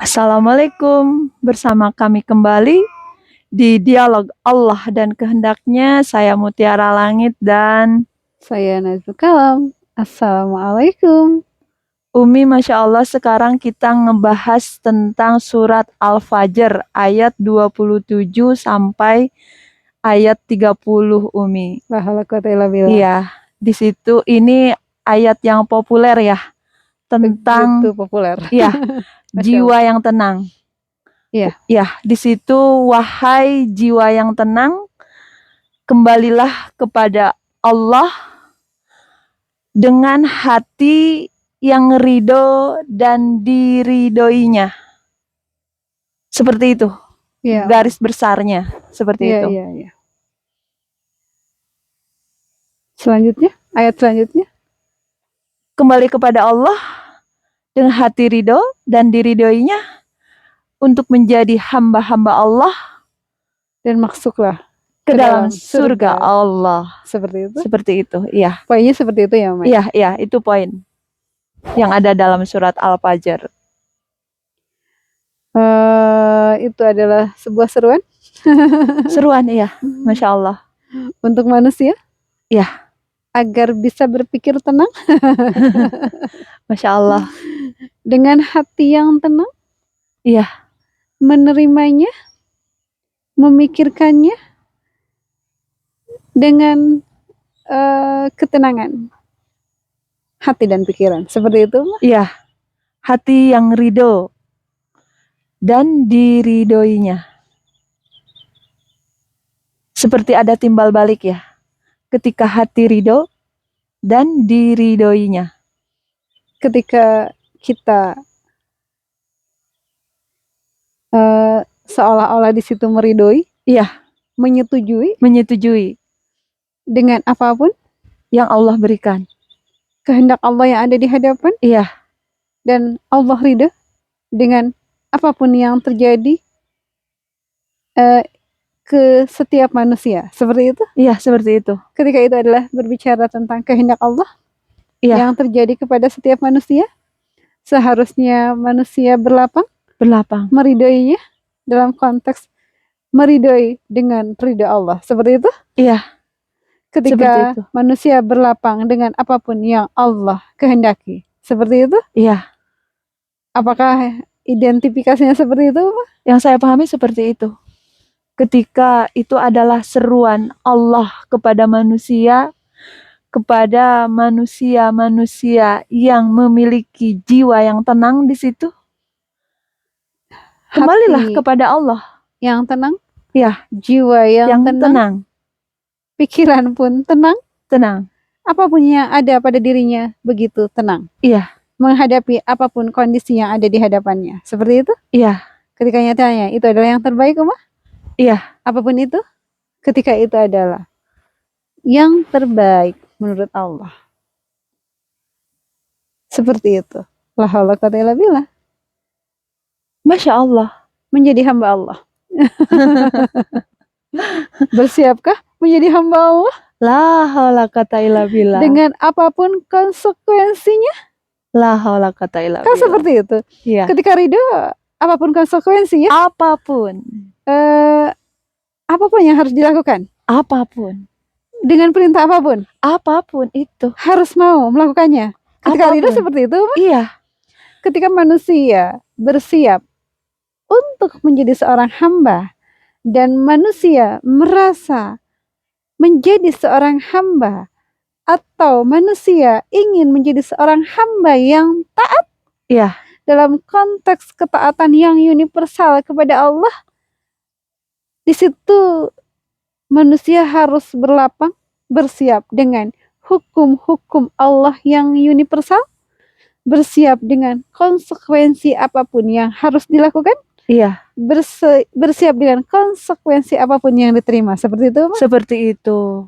Assalamualaikum, bersama kami kembali di Dialog Allah dan Kehendaknya. Saya Mutiara Langit dan Saya Nazul Kalam. Assalamualaikum. Umi. Masya Allah, sekarang kita ngebahas tentang surat Al-Fajr ayat 27 sampai ayat 30, Umi. La haula wa quwwata illa billah. Iya, di situ ini ayat yang populer ya, tentang Begitu populer. ya Masya jiwa yang tenang. Iya. Ya, di situ wahai jiwa yang tenang, kembalilah kepada Allah dengan hati yang ridho dan diridoinya. Seperti itu. Iya. Garis besarnya seperti Iya, itu. iya, iya. Selanjutnya, ayat selanjutnya. Kembali kepada Allah dengan hati ridho dan diridoinya untuk menjadi hamba-hamba Allah Dan masuklah ke dalam surga Allah. Seperti itu. Seperti itu, iya. Poinnya seperti itu ya, Mai? Iya, iya, itu poin yang ada dalam surat Al-Fajr. Itu adalah sebuah seruan. Seruan, iya. Masya Allah. Untuk manusia. Iya. Agar bisa berpikir tenang. Masya Allah. Dengan hati yang tenang. Iya. Menerimanya. Memikirkannya. Dengan ketenangan hati dan pikiran. Seperti itu? Iya. Hati yang ridho dan diridoinya. Seperti ada timbal balik ya. Ketika hati ridho dan diridoinya. Ketika kita seolah-olah di situ meridoi. Iya. Menyetujui dengan apapun yang Allah berikan, kehendak Allah yang ada di hadapan. Iya. Dan Allah ridha dengan apapun yang terjadi ke setiap manusia. Seperti itu? Iya, seperti itu. Ketika itu adalah berbicara tentang kehendak Allah. Iya. Yang terjadi kepada setiap manusia. Seharusnya manusia berlapang meridoinya dalam konteks meridoi dengan ridha Allah. Seperti itu? Iya. Ketika itu manusia berlapang dengan apapun yang Allah kehendaki. Seperti itu? Iya. Apakah identifikasinya seperti itu, Pak? Yang saya pahami seperti itu. Ketika itu adalah seruan Allah kepada manusia yang memiliki jiwa yang tenang di situ. Kembalilah kepada Allah yang tenang. Ya, jiwa yang tenang. Pikiran pun tenang. Apapun yang ada pada dirinya begitu tenang. Iya. Menghadapi apapun kondisi yang ada di hadapannya. Seperti itu? Iya. Ketika nyatanya itu adalah yang terbaik, Umar? Iya. Apapun itu, ketika itu adalah yang terbaik menurut Allah. Seperti itu. La haula wa quwwata illa billah. Masya Allah. Menjadi hamba Allah. Bersiapkah menjadi hamba Allah? La haula wa quwwata illa billah. Dengan apapun konsekuensinya? La haula wa quwwata illa billah. Kan seperti itu. Iya. Ketika ridho, apapun konsekuensinya. Apapun. Apapun yang harus dilakukan. Apapun. Dengan perintah apapun. Apapun itu. Harus mau melakukannya. Ketika ridho seperti itu. Iya. Ketika manusia bersiap untuk menjadi seorang hamba. Dan manusia merasa menjadi seorang hamba. Atau manusia ingin menjadi seorang hamba yang taat. Iya. Dalam konteks ketaatan yang universal kepada Allah. Di situ manusia harus berlapang, bersiap dengan hukum-hukum Allah yang universal. Bersiap dengan konsekuensi apapun yang harus dilakukan. Iya. Bersiap dengan konsekuensi apapun yang diterima. Seperti itu, Pak? Seperti itu.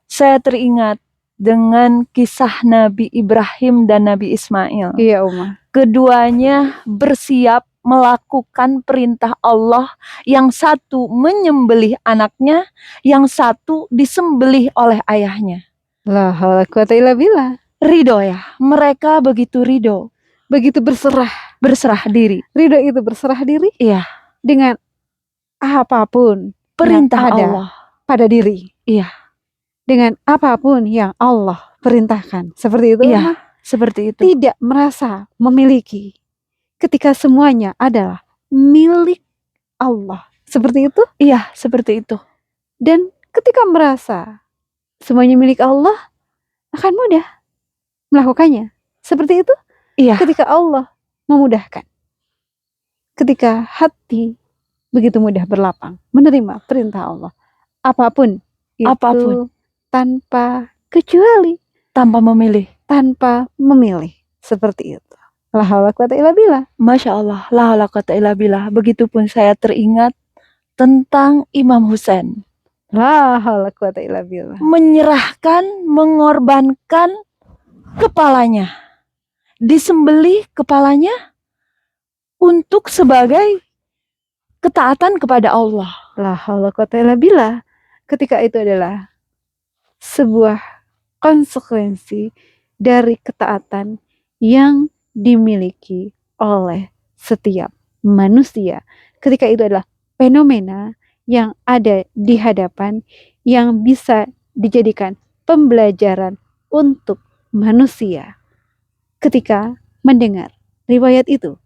Saya teringat dengan kisah Nabi Ibrahim dan Nabi Ismail. Iya, Umar. Keduanya bersiap melakukan perintah Allah. Yang satu menyembelih anaknya, yang satu disembelih oleh ayahnya. La haula wa quwwata illa billah. Ridho ya, mereka begitu ridho. Begitu berserah. Berserah diri. Ridho itu berserah diri Iya. dengan apapun Perintah yang ada Allah. pada diri. Iya. Dengan apapun yang Allah perintahkan. Seperti itu, Iya, seperti itu. Tidak merasa memiliki ketika semuanya adalah milik Allah. Seperti itu. Iya, seperti itu. Dan ketika merasa semuanya milik Allah, akan mudah melakukannya. Seperti itu. Iya. Ketika Allah memudahkan. Ketika hati begitu mudah berlapang menerima perintah Allah. Apapun itu tanpa kecuali. Tanpa memilih. Tanpa memilih. Seperti itu. La haula quwata illa billah. Masya Allah, la haula quwata illa billah. Begitupun saya teringat tentang Imam Husain. La haula quwata illa billah. Menyerahkan, mengorbankan kepalanya. Disembelih kepalanya untuk sebagai ketaatan kepada Allah. La haula quwata illa billah. Ketika itu adalah sebuah konsekuensi dari ketaatan yang dimiliki oleh setiap manusia. Ketika itu adalah fenomena yang ada di hadapan yang bisa dijadikan pembelajaran untuk manusia. Ketika mendengar riwayat itu,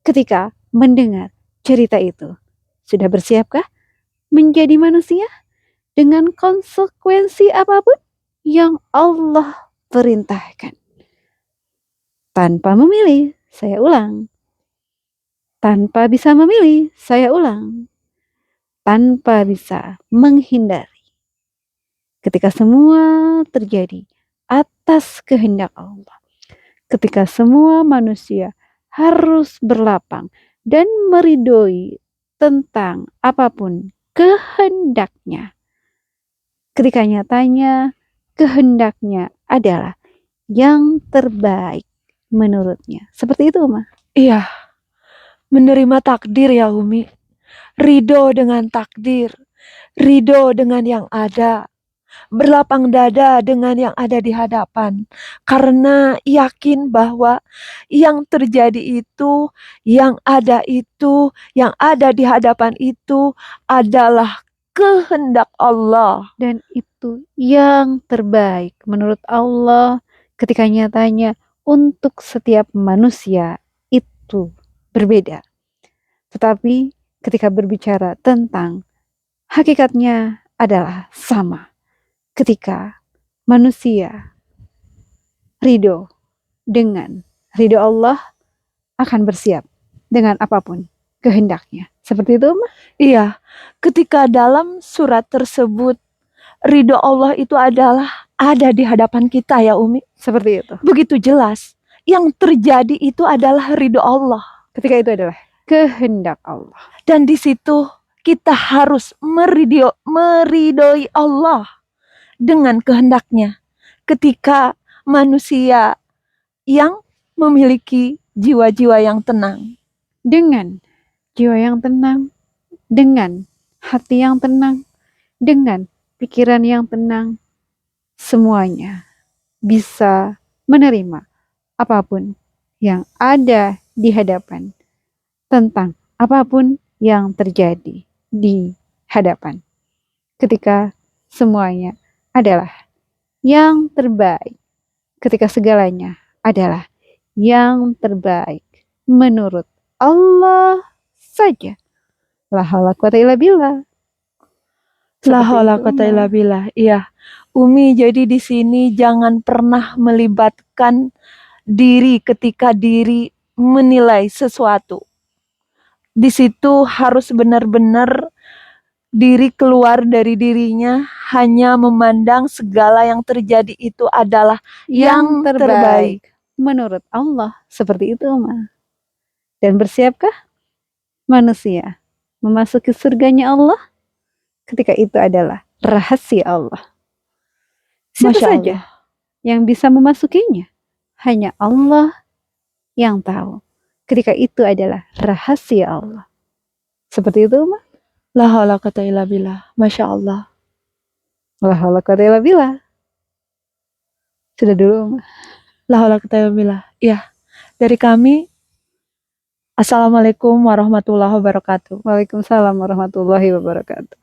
ketika mendengar cerita itu, sudah bersiapkah menjadi manusia dengan konsekuensi apapun yang Allah perintahkan? Tanpa memilih, saya ulang. Tanpa bisa memilih, saya ulang. Tanpa bisa menghindari. Ketika semua terjadi atas kehendak Allah. Ketika semua manusia harus berlapang dan meridhoi tentang apapun kehendaknya. Ketika nyatanya kehendaknya adalah yang terbaik menurutnya. Seperti itu, Ma. Iya. Menerima takdir ya Umi. Ridho dengan takdir. Ridho dengan yang ada. Berlapang dada dengan yang ada di hadapan. Karena yakin bahwa yang terjadi itu, yang ada itu, yang ada di hadapan itu adalah kehendak Allah. Dan itu yang terbaik menurut Allah ketika nyatanya untuk setiap manusia itu berbeda. Tetapi ketika berbicara tentang hakikatnya adalah sama. Ketika manusia ridho dengan ridho Allah akan bersiap dengan apapun kehendaknya. Seperti itu, Ma? Iya, ketika dalam surat tersebut ridho Allah itu adalah ada di hadapan kita ya Umi. Seperti itu. Begitu jelas. Yang terjadi itu adalah ridho Allah. Ketika itu adalah kehendak Allah. Dan di situ kita harus meridhoi Allah dengan kehendaknya. Ketika manusia yang memiliki jiwa-jiwa yang tenang. Dengan jiwa yang tenang, dengan hati yang tenang, dengan pikiran yang tenang, semuanya bisa menerima apapun yang ada di hadapan, tentang apapun yang terjadi di hadapan. Ketika semuanya adalah yang terbaik, ketika segalanya adalah yang terbaik menurut Allah saja. La haula quwata illa billah. La haula quwata illa billah. Iya. Umi, jadi di sini jangan pernah melibatkan diri ketika diri menilai sesuatu. Di situ harus benar-benar diri keluar dari dirinya, hanya memandang segala yang terjadi itu adalah yang terbaik menurut Allah. Seperti itu, Ma. Dan bersiapkah manusia memasuki surganya Allah ketika itu adalah rahasia Allah? Siapa Masya saja Allah yang bisa memasukinya? Hanya Allah yang tahu. Ketika itu adalah rahasia Allah. Seperti itu, Ma. La haula quwata illa billah. Masya Allah. La haula quwata illa billah. Sudah dulu, Ma. La haula quwata illa billah. Iya. Dari kami Assalamualaikum warahmatullahi wabarakatuh. Waalaikumsalam warahmatullahi wabarakatuh.